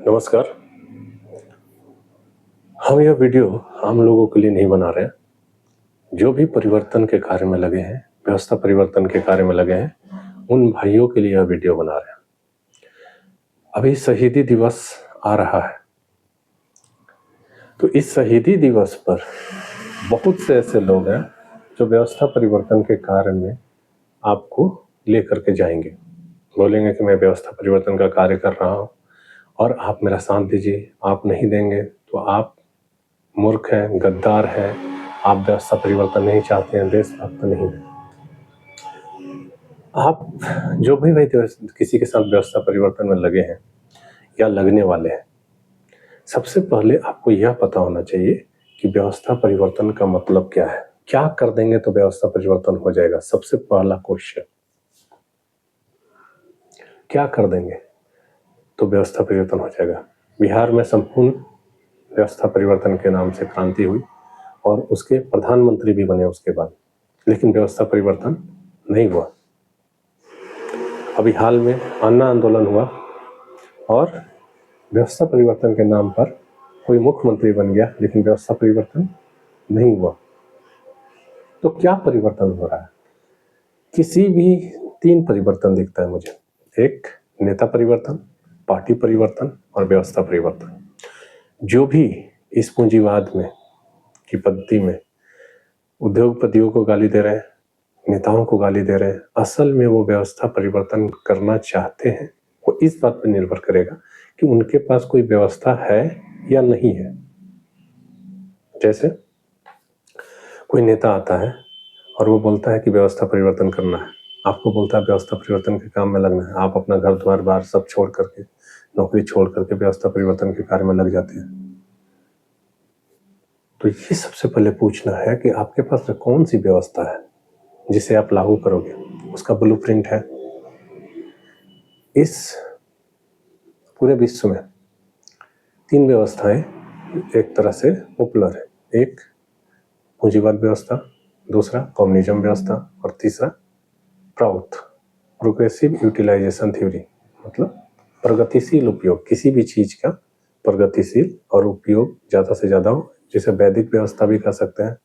नमस्कार। हम यह वीडियो हम लोगों के लिए नहीं बना रहे हैं। जो भी परिवर्तन के कार्य में लगे हैं, व्यवस्था परिवर्तन के कार्य में लगे हैं, उन भाइयों के लिए यह वीडियो बना रहे हैं। अभी शहीदी दिवस आ रहा है, तो इस शहीदी दिवस पर बहुत से ऐसे लोग हैं जो व्यवस्था परिवर्तन के कार्य में आपको लेकर के जाएंगे। बोलेंगे कि मैं व्यवस्था परिवर्तन का कार्य कर रहा हूँ और आप मेरा साथ दीजिए। आप नहीं देंगे तो आप मूर्ख हैं, गद्दार हैं, आप व्यवस्था परिवर्तन नहीं चाहते हैं, देशभक्त नहीं हैं। आप जो भी भाई किसी के साथ व्यवस्था परिवर्तन में लगे हैं या लगने वाले हैं, सबसे पहले आपको यह पता होना चाहिए कि व्यवस्था परिवर्तन का मतलब क्या है। क्या कर देंगे तो व्यवस्था परिवर्तन हो जाएगा? सबसे पहला क्वेश्चन, क्या कर देंगे तो व्यवस्था परिवर्तन हो जाएगा? बिहार में संपूर्ण व्यवस्था परिवर्तन के नाम से क्रांति हुई और उसके प्रधानमंत्री भी बने उसके बाद, लेकिन व्यवस्था परिवर्तन नहीं हुआ। अभी हाल में अन्ना आंदोलन हुआ और व्यवस्था परिवर्तन के नाम पर कोई मुख्यमंत्री बन गया, लेकिन व्यवस्था परिवर्तन नहीं हुआ। तो क्या परिवर्तन हो रहा है? किसी भी 3 परिवर्तन दिखता है मुझे। एक, नेता परिवर्तन, पार्टी परिवर्तन और व्यवस्था परिवर्तन। जो भी इस पूंजीवाद में की पद्धति में उद्योगपतियों को गाली दे रहे हैं, नेताओं को गाली दे रहे हैं, असल में वो व्यवस्था परिवर्तन करना चाहते हैं। वो इस बात पर निर्भर करेगा कि उनके पास कोई व्यवस्था है या नहीं है। जैसे कोई नेता आता है और वो बोलता है कि व्यवस्था परिवर्तन करना है, आपको बोलता है व्यवस्था परिवर्तन के काम में लगना है, आप अपना घर द्वार बार सब छोड़ करके, नौकरी छोड़ करके व्यवस्था परिवर्तन के कार्य में लग जाते हैं। तो ये सबसे पहले पूछना है कि आपके पास कौन सी व्यवस्था है जिसे आप लागू करोगे, उसका ब्लूप्रिंट है। इस पूरे विश्व में 3 व्यवस्थाएं एक तरह से पॉपुलर है। एक पूंजीवाद व्यवस्था, दूसरा कम्युनिज्म व्यवस्था और तीसरा प्राउथ, प्रोग्रेसिव यूटिलाइजेशन थ्योरी, मतलब प्रगतिशील उपयोग। किसी भी चीज का प्रगतिशील और उपयोग ज्यादा से ज्यादा हो, जिसे वैदिक व्यवस्था भी कर सकते हैं,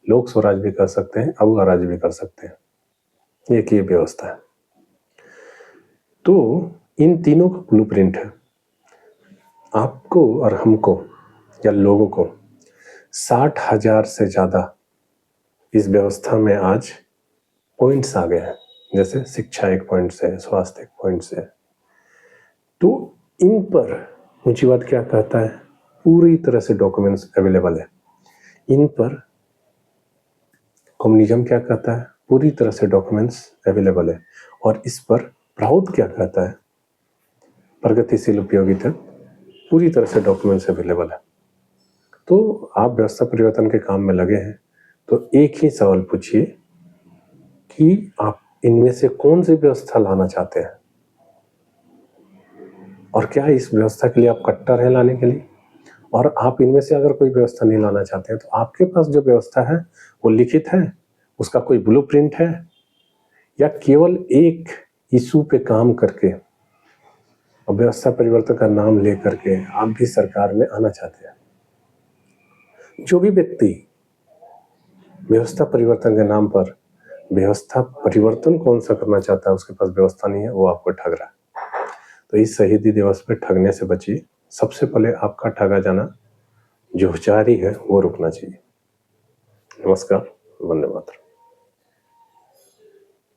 लोक स्वराज भी कर सकते हैं, अबू राज भी कर सकते हैं। एक ये व्यवस्था है। तो इन तीनों का ब्लूप्रिंट है। आपको और हमको या लोगों को 60,000 से ज्यादा इस व्यवस्था में आज पॉइंट्स आ गए हैं। जैसे शिक्षा एक पॉइंट से, स्वास्थ्य एक पॉइंट से। तो इन पर पूंजीवाद क्या कहता है? पूरी तरह से डॉक्यूमेंट्स अवेलेबल है। इन पर कम्युनिज्म क्या कहता है? पूरी तरह से डॉक्यूमेंट्स अवेलेबल है। और इस पर प्राउथ क्या कहता है? प्रगतिशील उपयोगिता, पूरी तरह से डॉक्यूमेंट्स अवेलेबल है। तो आप व्यवस्था परिवर्तन के काम में लगे हैं, तो एक ही सवाल पूछिए कि आप इनमें से कौन सी व्यवस्था लाना चाहते हैं, और क्या इस व्यवस्था के लिए आप कट्टर हैं लाने के लिए? और आप इनमें से अगर कोई व्यवस्था नहीं लाना चाहते हैं, तो आपके पास जो व्यवस्था है वो लिखित है, उसका कोई ब्लूप्रिंट है, या केवल एक इशू पे काम करके और व्यवस्था परिवर्तन का नाम लेकर के आप भी सरकार में आना चाहते हैं? जो भी व्यक्ति व्यवस्था परिवर्तन के नाम पर व्यवस्था परिवर्तन कौन सा करना चाहता है, उसके पास व्यवस्था नहीं है, वो आपको ठग रहा है। तो इस शहीदी दिवस पे ठगने से बचिए। सबसे पहले आपका ठगा जाना जो जारी है वो रुकना चाहिए। नमस्कार, धन्यवाद।